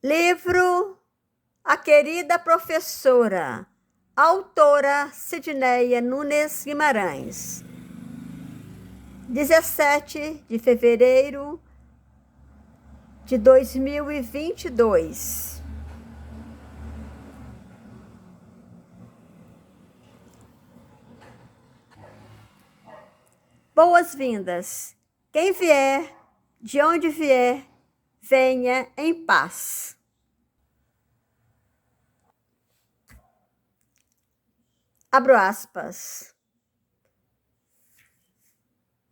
Livro A Querida Professora, autora Sidneia Nunes Guimarães, 17 de fevereiro de 2022. Boas-vindas. Quem vier, de onde vier, venha em paz. Abro aspas.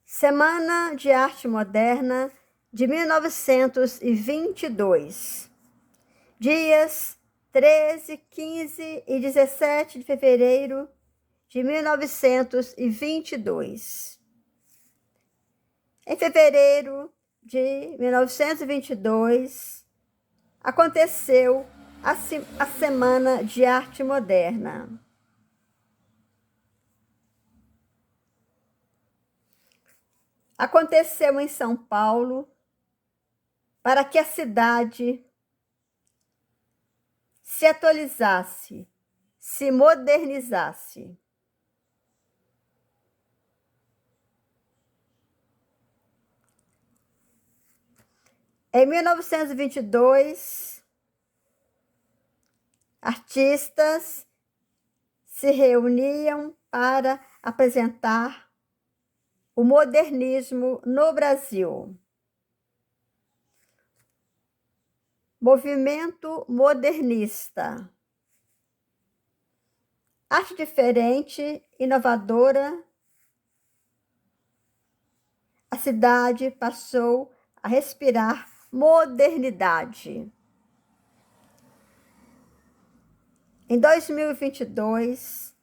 Semana de Arte Moderna de 1922. Dias 13, 15 e 17 de fevereiro de 1922. Em fevereiro de 1922, aconteceu a Semana de Arte Moderna. Aconteceu em São Paulo para que a cidade se atualizasse, se modernizasse. Em 1922, artistas se reuniam para apresentar o modernismo no Brasil. Movimento modernista. Arte diferente, inovadora. A cidade passou a respirar modernidade. Em 2022,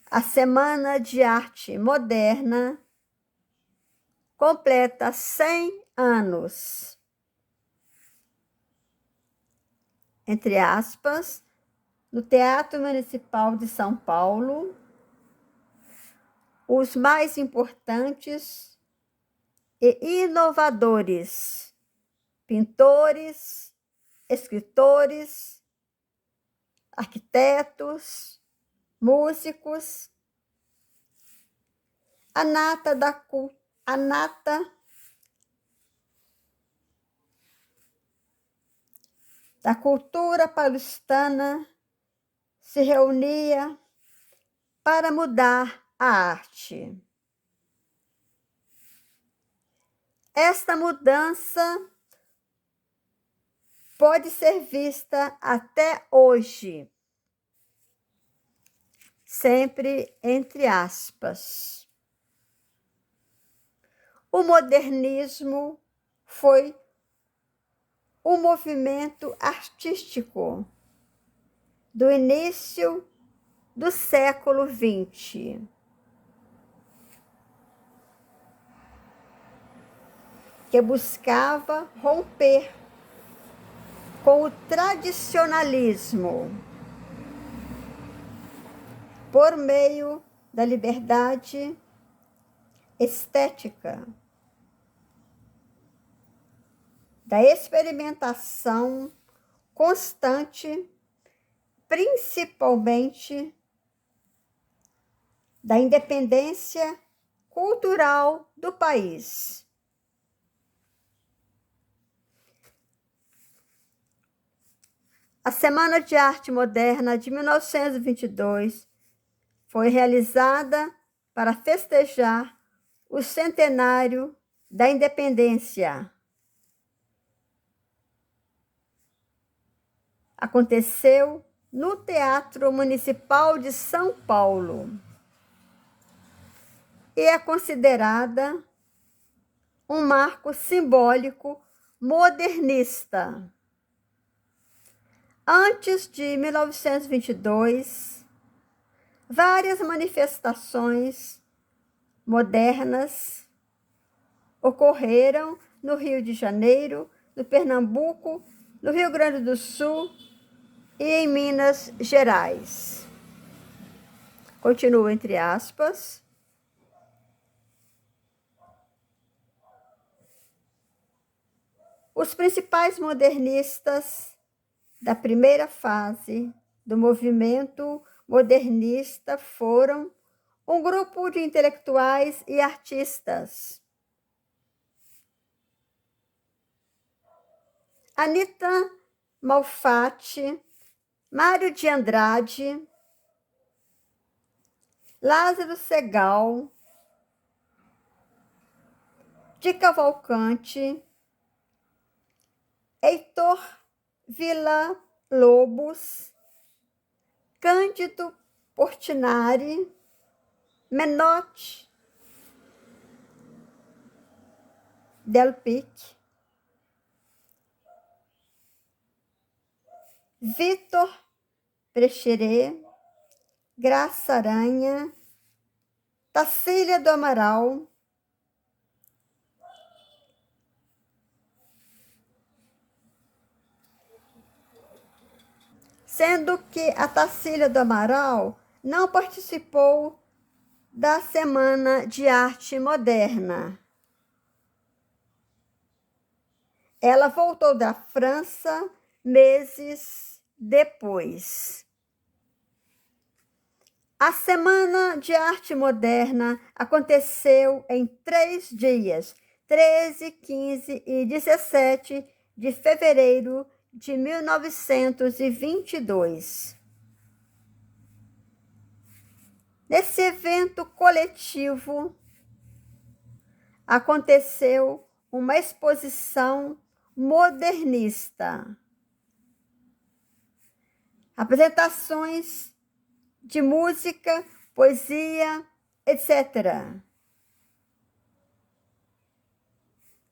a Semana de Arte Moderna completa 100 anos. Entre aspas, no Teatro Municipal de São Paulo, os mais importantes e inovadores, pintores, escritores, arquitetos, músicos, a nata da cultura paulistana se reunia para mudar a arte. Esta mudança pode ser vista até hoje, sempre entre aspas. O modernismo foi um movimento artístico do início do século XX. Que buscava romper com o tradicionalismo por meio da liberdade estética, da experimentação constante, principalmente da independência cultural do país. A Semana de Arte Moderna de 1922 foi realizada para festejar o centenário da independência. Aconteceu no Teatro Municipal de São Paulo e é considerada um marco simbólico modernista. Antes de 1922, várias manifestações modernas ocorreram no Rio de Janeiro, no Pernambuco, no Rio Grande do Sul e em Minas Gerais. Continuo entre aspas. Os principais modernistas da primeira fase do movimento modernista foram um grupo de intelectuais e artistas. Anita Malfatti, Mário de Andrade, Lázaro Segall, de Cavalcante, Heitor Villa-Lobos, Cândido Portinari, Menotti Delpic, Vitor Precheret, Graça Aranha, Tacília do Amaral, sendo que a Tacília do Amaral não participou da Semana de Arte Moderna. Ela voltou da França meses depois. A Semana de Arte Moderna aconteceu em 3 dias, 13, 15 e 17 de fevereiro de 1922. Nesse evento coletivo, aconteceu uma exposição modernista. Apresentações de música, poesia, etc.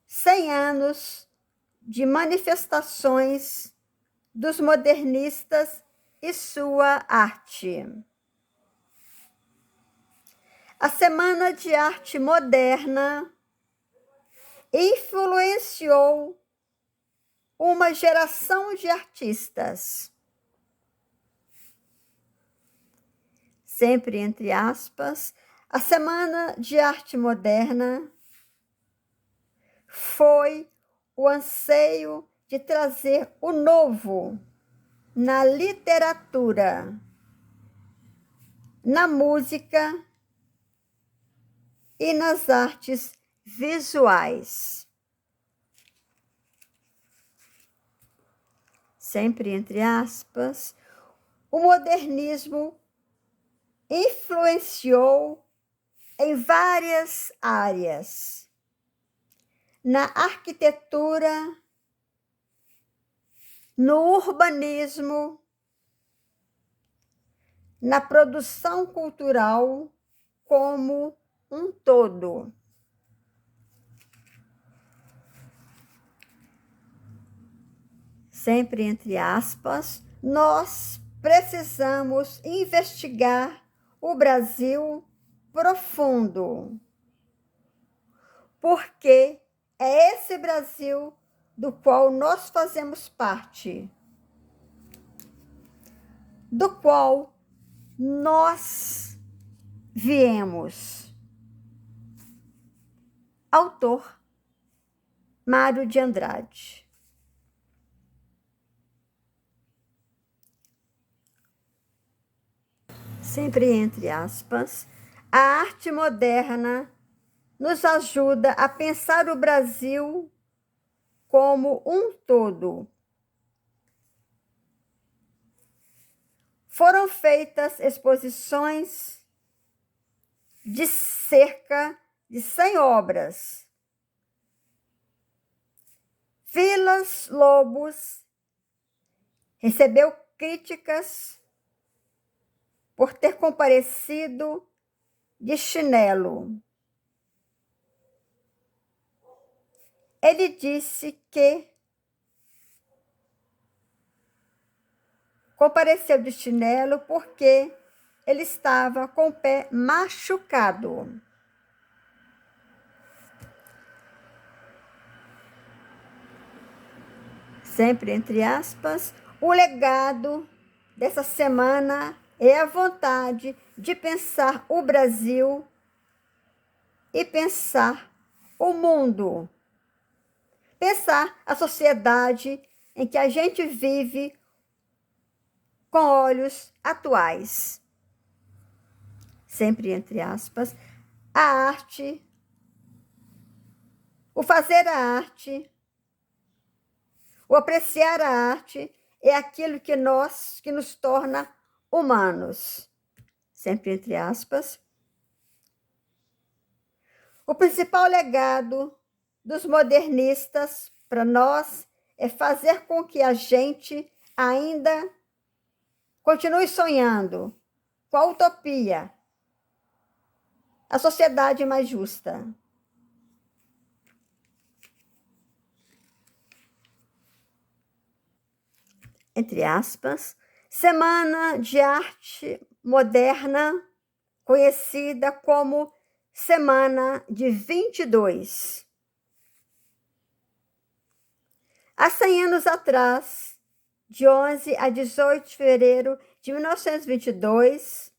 100 anos de manifestações dos modernistas e sua arte. A Semana de Arte Moderna influenciou uma geração de artistas. Sempre entre aspas, a Semana de Arte Moderna foi o anseio de trazer o novo na literatura, na música e nas artes visuais. Sempre entre aspas, o modernismo influenciou em várias áreas, na arquitetura, no urbanismo, na produção cultural como um todo. Sempre entre aspas, nós precisamos investigar o Brasil profundo, porque é esse Brasil do qual nós fazemos parte, do qual nós viemos. Autor Mário de Andrade. Sempre entre aspas, a arte moderna nos ajuda a pensar o Brasil como um todo. Foram feitas exposições de cerca de 100 obras. Villa-Lobos recebeu críticas por ter comparecido de chinelo. Ele disse que compareceu de chinelo porque ele estava com o pé machucado. Sempre entre aspas, o legado dessa semana é a vontade de pensar o Brasil e pensar o mundo, pensar a sociedade em que a gente vive com olhos atuais. Sempre entre aspas, a arte, o fazer a arte, o apreciar a arte é aquilo que nos torna humanos. Sempre entre aspas. O principal legado dos modernistas para nós é fazer com que a gente ainda continue sonhando com a utopia, a sociedade mais justa. Entre aspas, Semana de Arte Moderna, conhecida como Semana de 22. Há 100 anos atrás, de 11 a 18 de fevereiro de 1922,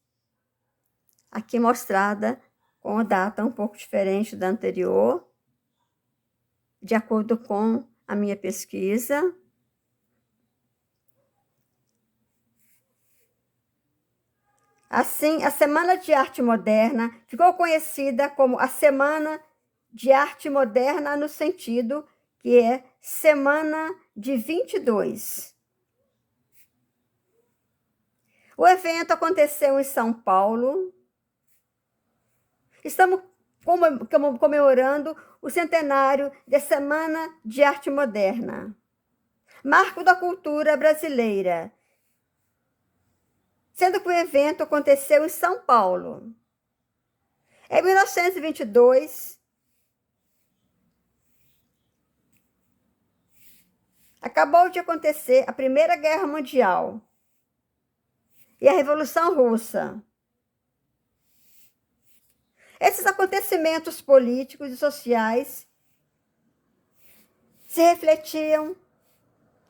aqui mostrada com a data um pouco diferente da anterior, de acordo com a minha pesquisa. Assim, a Semana de Arte Moderna ficou conhecida como a Semana de Arte Moderna no sentido que é Semana de 22. O evento aconteceu em São Paulo. Estamos comemorando o centenário da Semana de Arte Moderna, marco da cultura brasileira, sendo que o evento aconteceu em São Paulo. Em 1922, acabou de acontecer a Primeira Guerra Mundial e a Revolução Russa. Esses acontecimentos políticos e sociais se refletiam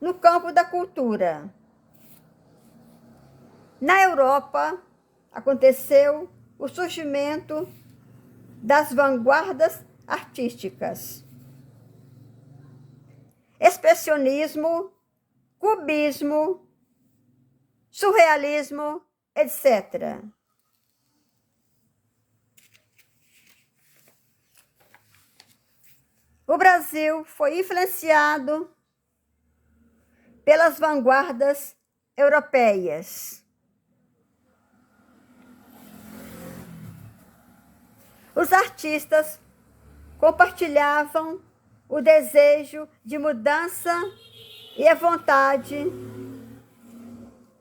no campo da cultura. Na Europa, aconteceu o surgimento das vanguardas artísticas. Expressionismo, cubismo, surrealismo, etc. O Brasil foi influenciado pelas vanguardas europeias. Os artistas compartilhavam o desejo de mudança e a vontade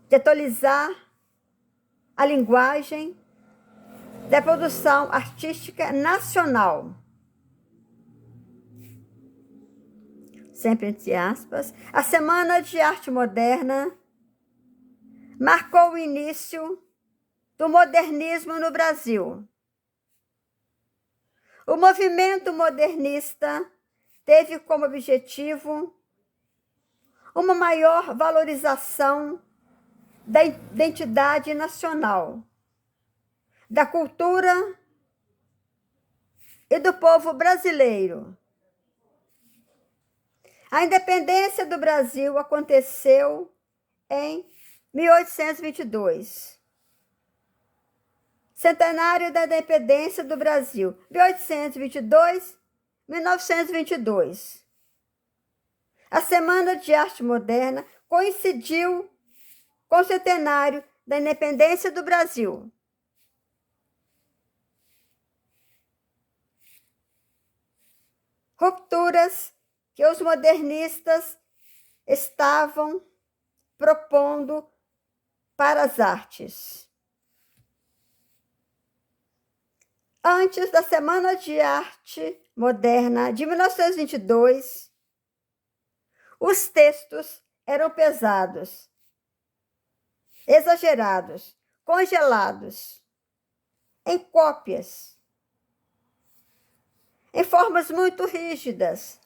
de atualizar a linguagem da produção artística nacional. Sempre entre aspas, a Semana de Arte Moderna marcou o início do modernismo no Brasil. O movimento modernista teve como objetivo uma maior valorização da identidade nacional, da cultura e do povo brasileiro. A independência do Brasil aconteceu em 1822. Centenário da Independência do Brasil, 1822-1922. A Semana de Arte Moderna coincidiu com o centenário da Independência do Brasil. Rupturas que os modernistas estavam propondo para as artes. Antes da Semana de Arte Moderna de 1922, os textos eram pesados, exagerados, congelados, em cópias, em formas muito rígidas.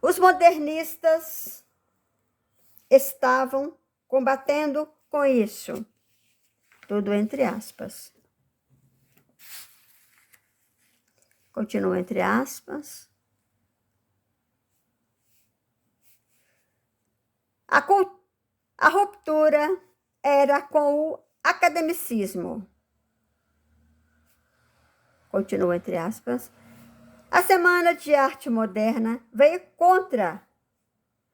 Os modernistas estavam combatendo com isso. Tudo entre aspas. continua entre aspas. A ruptura era com o academicismo, continua entre aspas. A Semana de Arte Moderna veio contra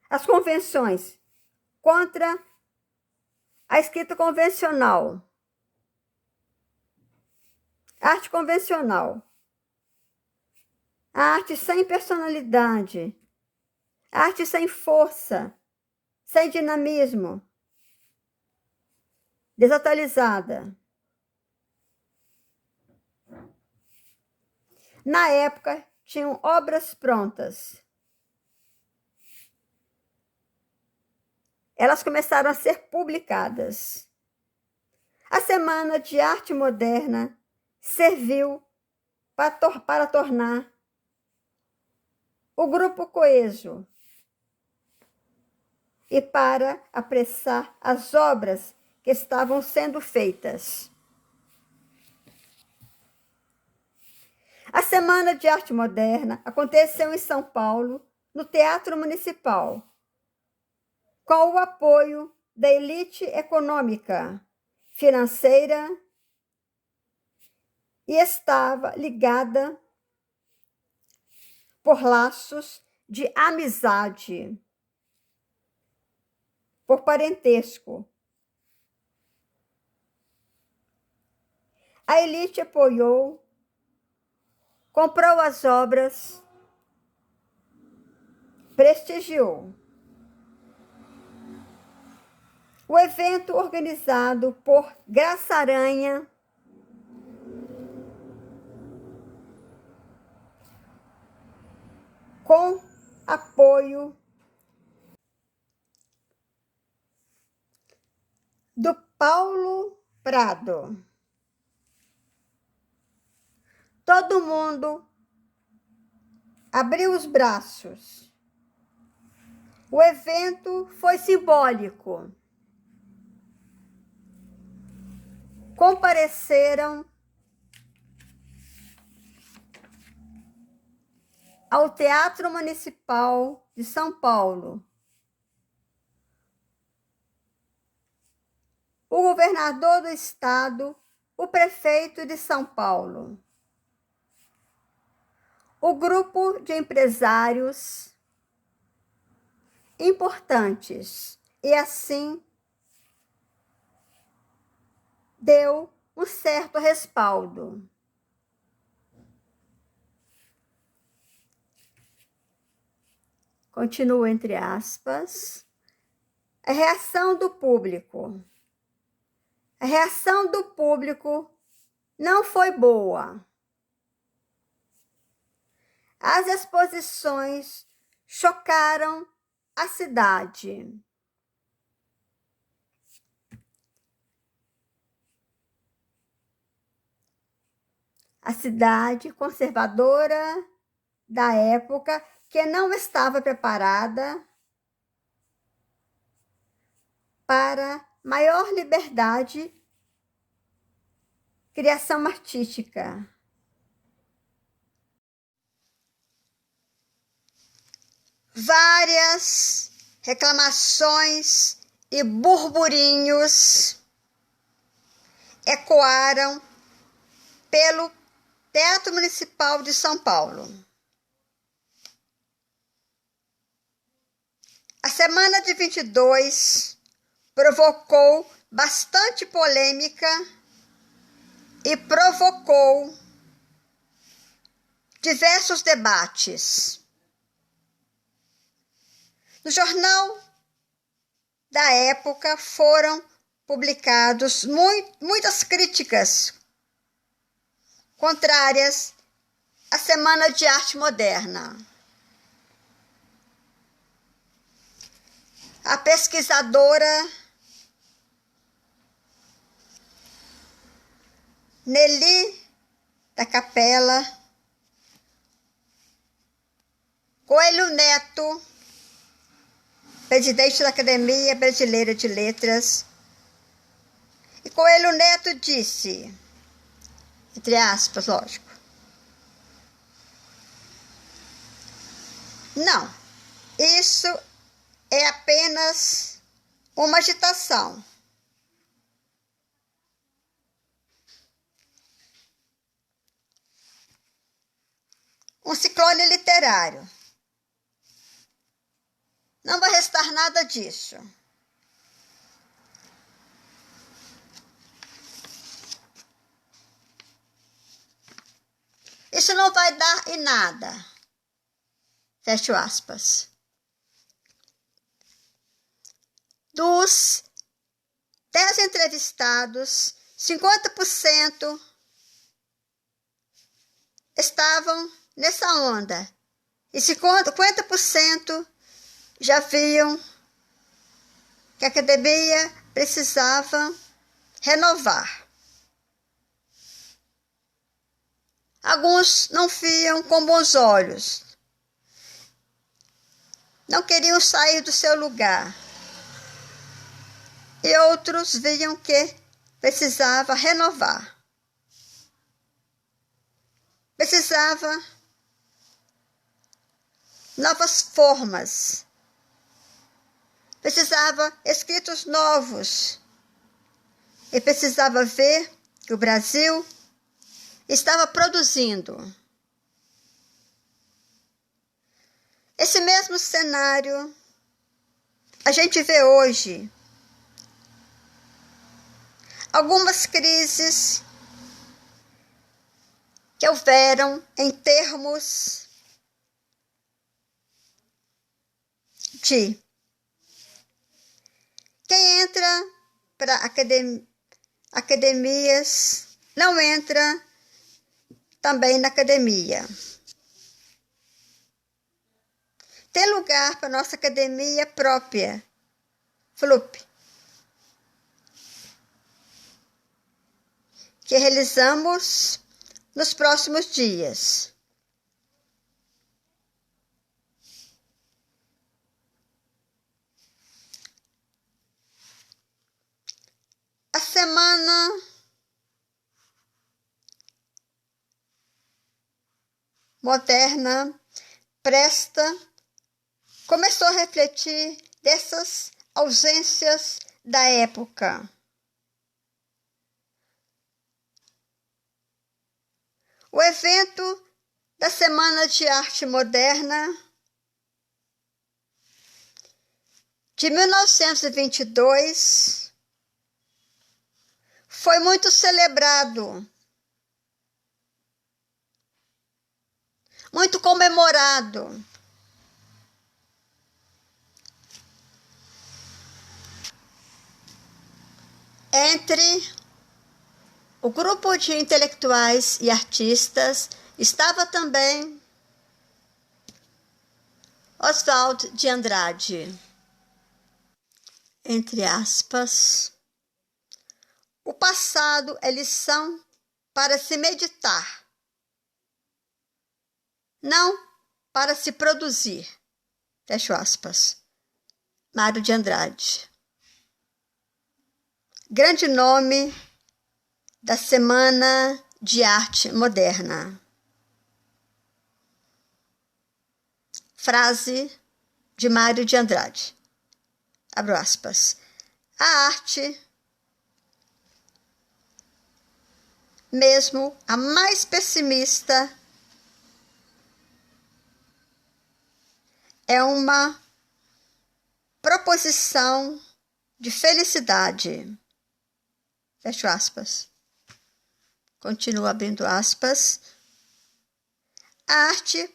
as convenções, contra a escrita convencional, arte convencional, a arte sem personalidade, a arte sem força, sem dinamismo, desatualizada. Na época, tinham obras prontas. Elas começaram a ser publicadas. A Semana de Arte Moderna serviu para tornar o grupo coeso e para apressar as obras que estavam sendo feitas. A Semana de Arte Moderna aconteceu em São Paulo, no Teatro Municipal, com o apoio da elite econômica, financeira, e estava ligada por laços de amizade, por parentesco. A elite apoiou, comprou as obras, prestigiou. O evento organizado por Graça Aranha com apoio do Paulo Prado. Todo mundo abriu os braços. O evento foi simbólico. Compareceram ao Teatro Municipal de São Paulo o governador do estado, o prefeito de São Paulo, o grupo de empresários importantes, e assim deu um certo respaldo. Continuo entre aspas. A reação do público. A reação do público não foi boa. As exposições chocaram a cidade. A cidade conservadora da época, que não estava preparada para maior liberdade, criação artística. Várias reclamações e burburinhos ecoaram pelo Teatro Municipal de São Paulo. A semana de 22 provocou bastante polêmica e provocou diversos debates. No jornal da época foram publicadas muitas críticas contrárias à Semana de Arte Moderna. A pesquisadora Nelly da Capela, Coelho Neto, presidente da Academia Brasileira de Letras, e Coelho Neto disse, entre aspas, lógico, Não, isso é apenas uma agitação. Um ciclone literário. Não vai restar nada disso. Isso não vai dar em nada. Fecho aspas. Dos 10 entrevistados, 50% estavam nessa onda. E 50% já viam que a academia precisava renovar. Alguns não viam com bons olhos. Não queriam sair do seu lugar. E outros viam que precisava renovar. Precisava novas formas. Precisava escritos novos. E precisava ver que o Brasil estava produzindo. Esse mesmo cenário a gente vê hoje. Algumas crises que houveram em termos de quem entra para academias não entra também na academia. Tem lugar para nossa academia própria, FLUP, que realizamos nos próximos dias. A semana moderna começou a refletir dessas ausências da época. O evento da Semana de Arte Moderna de 1922 foi muito celebrado, muito comemorado. Entre o grupo de intelectuais e artistas estava também Oswald de Andrade. Entre aspas, o passado é lição para se meditar, não para se produzir. Fecho aspas. Mário de Andrade. Grande nome da Semana de Arte Moderna. Frase de Mário de Andrade. Abro aspas. A arte, mesmo a mais pessimista, é uma proposição de felicidade. Fecho aspas. Continuo abrindo aspas. A arte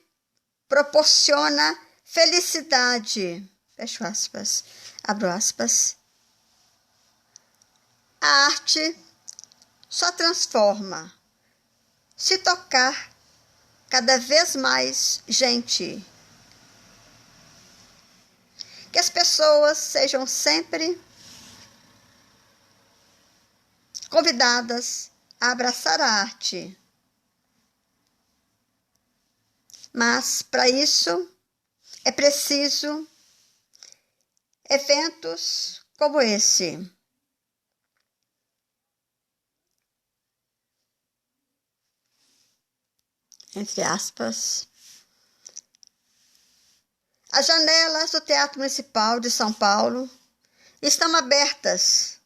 proporciona felicidade. Fecho aspas. Abro aspas. A arte só transforma se tocar cada vez mais gente. Que as pessoas sejam sempre convidadas a abraçar a arte. Mas, para isso, é preciso eventos como esse. Entre aspas. As janelas do Teatro Municipal de São Paulo estão abertas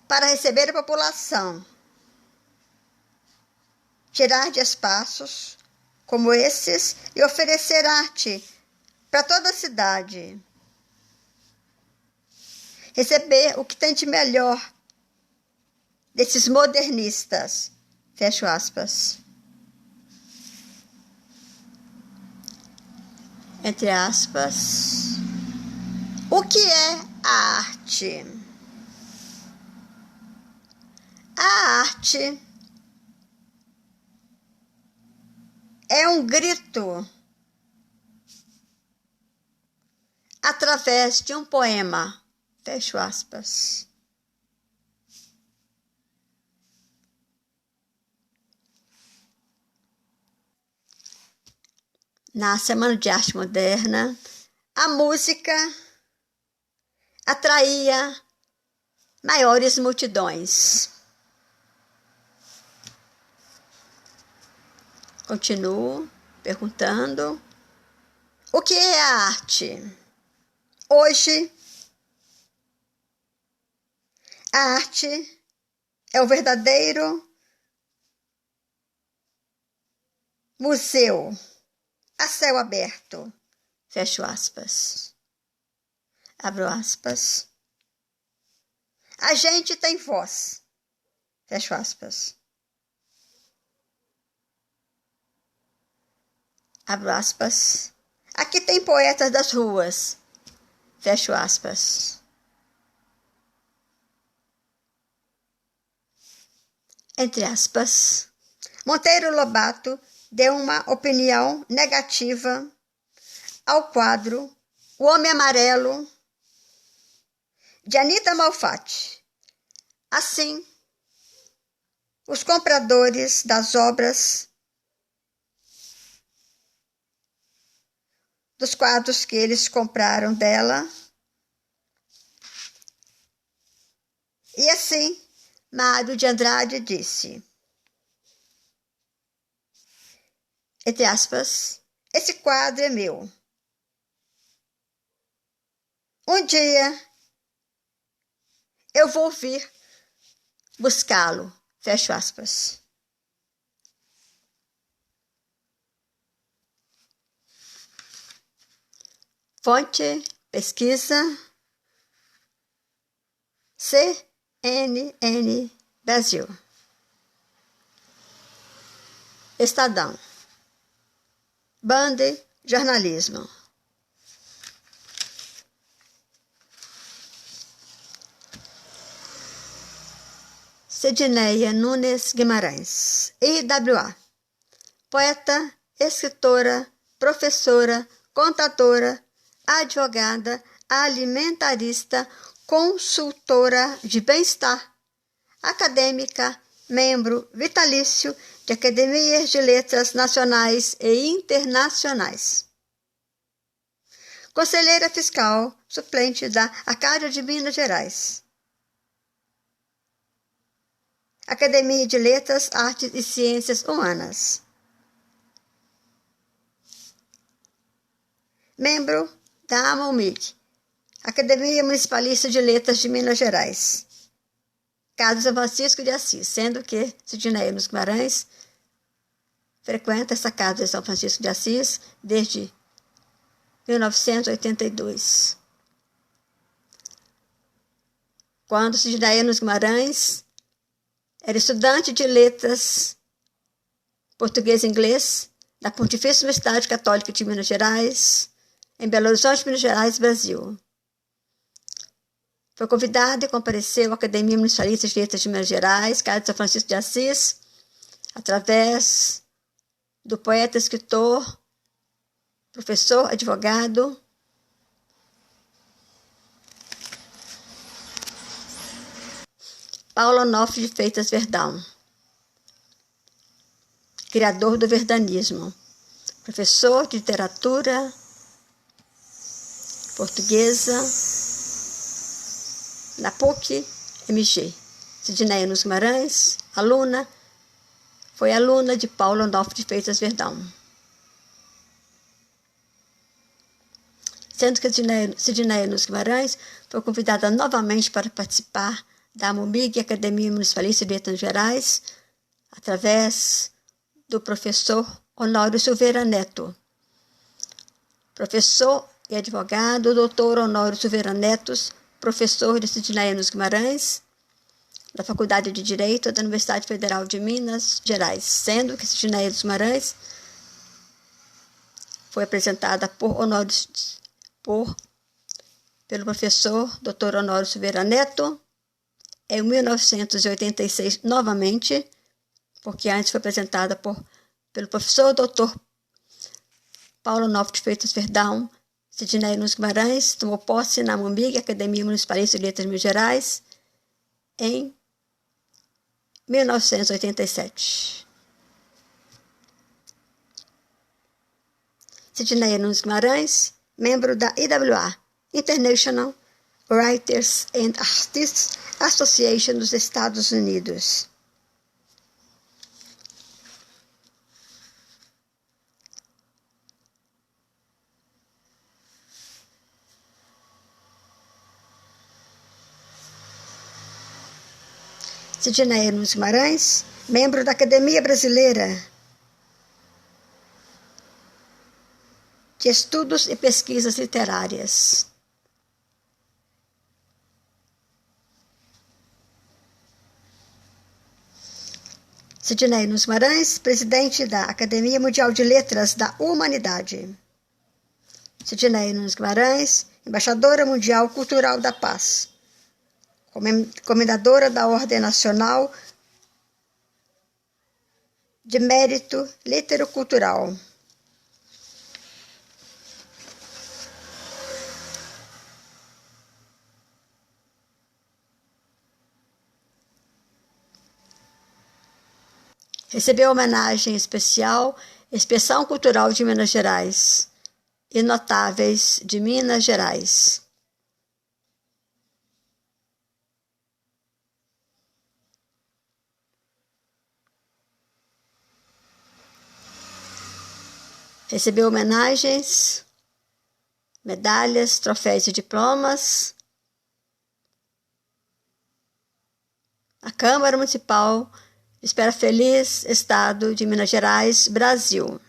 para receber a população, tirar de espaços como esses e oferecer arte para toda a cidade. Receber o que tem de melhor desses modernistas. Fecho aspas. Entre aspas. O que é a arte? A arte é um grito através de um poema. Fecho aspas. Na Semana de Arte Moderna, a música atraía maiores multidões. Continuo perguntando: o que é a arte? Hoje, a arte é o verdadeiro museu a céu aberto. Fecho aspas. Abro aspas. A gente tem voz. Fecho aspas. Abro aspas. Aqui tem poetas das ruas. Fecho aspas. Entre aspas. Monteiro Lobato deu uma opinião negativa ao quadro O Homem Amarelo, de Anita Malfatti. Assim, os compradores das obras dos quadros que eles compraram dela. E assim, Mário de Andrade disse, entre aspas, esse quadro é meu. Um dia eu vou vir buscá-lo. Fecho aspas. Fonte, pesquisa, CNN Brasil. Estadão. Band Jornalismo. Sidneia Nunes Guimarães, IWA. Poeta, escritora, professora, contadora, advogada, alimentarista, consultora de bem-estar, acadêmica, membro vitalício de academias de letras nacionais e internacionais. Conselheira fiscal suplente da Acádia de Minas Gerais. Academia de Letras, Artes e Ciências Humanas. Membro da AMOMIG, Academia Municipalista de Letras de Minas Gerais. Casa São Francisco de Assis, sendo que Sidneia Nunes Guimarães frequenta essa casa de São Francisco de Assis desde 1982. Quando Sidneia Nunes Guimarães era estudante de letras português e inglês da Pontifícia Universidade Católica de Minas Gerais, em Belo Horizonte, Minas Gerais, Brasil. Foi convidada e compareceu à Academia Municipalista de Letras de Minas Gerais, Casa de São Francisco de Assis, através do poeta, escritor, professor, advogado, Paulo Onofre de Freitas Verdão, criador do verdanismo, professor de literatura portuguesa na PUC-MG. Sidneia Nunes Guimarães, foi aluna de Paulo Onofre de Freitas Verdão. sendo que Sidneia Nunes Guimarães foi convidada novamente para participar da AMUMIG, Academia Municipalista de Letras Gerais, através do professor Honório Silveira Neto. Professor e advogado, doutor Honório Silveira Neto, professor de Sidneia Nunes Guimarães, da Faculdade de Direito da Universidade Federal de Minas Gerais, sendo que Sidneia Nunes Guimarães foi apresentada pelo professor Dr. Honório Silveira Neto em 1986 novamente, porque antes foi apresentada pelo professor Dr. Paulo Novo de Freitas Verdão. Sidneia Nunes Guimarães tomou posse na AMUMIG, Academia Municipalista de Letras de Minas Gerais, em 1987. Sidneia Nunes Guimarães, membro da IWA, International Writers and Artists Association dos Estados Unidos. Sidneia Nunes Guimarães, membro da Academia Brasileira de Estudos e Pesquisas Literárias. Sidneia Nunes Guimarães, presidente da Academia Mundial de Letras da Humanidade. Sidneia Nunes Guimarães, embaixadora mundial cultural da paz. Comendadora da Ordem Nacional de Mérito Literocultural. Recebeu homenagem especial, Inspeção Cultural de Minas Gerais e Notáveis de Minas Gerais. Recebeu homenagens, medalhas, troféus e diplomas. A Câmara Municipal Espera Feliz, Estado de Minas Gerais, Brasil.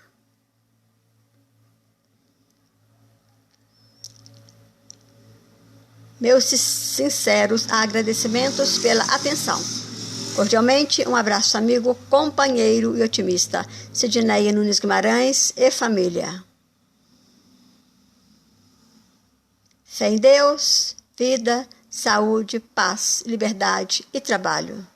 Meus sinceros agradecimentos pela atenção. Cordialmente, um abraço amigo, companheiro e otimista. Sidneia Nunes Guimarães e família. Fé em Deus, vida, saúde, paz, liberdade e trabalho.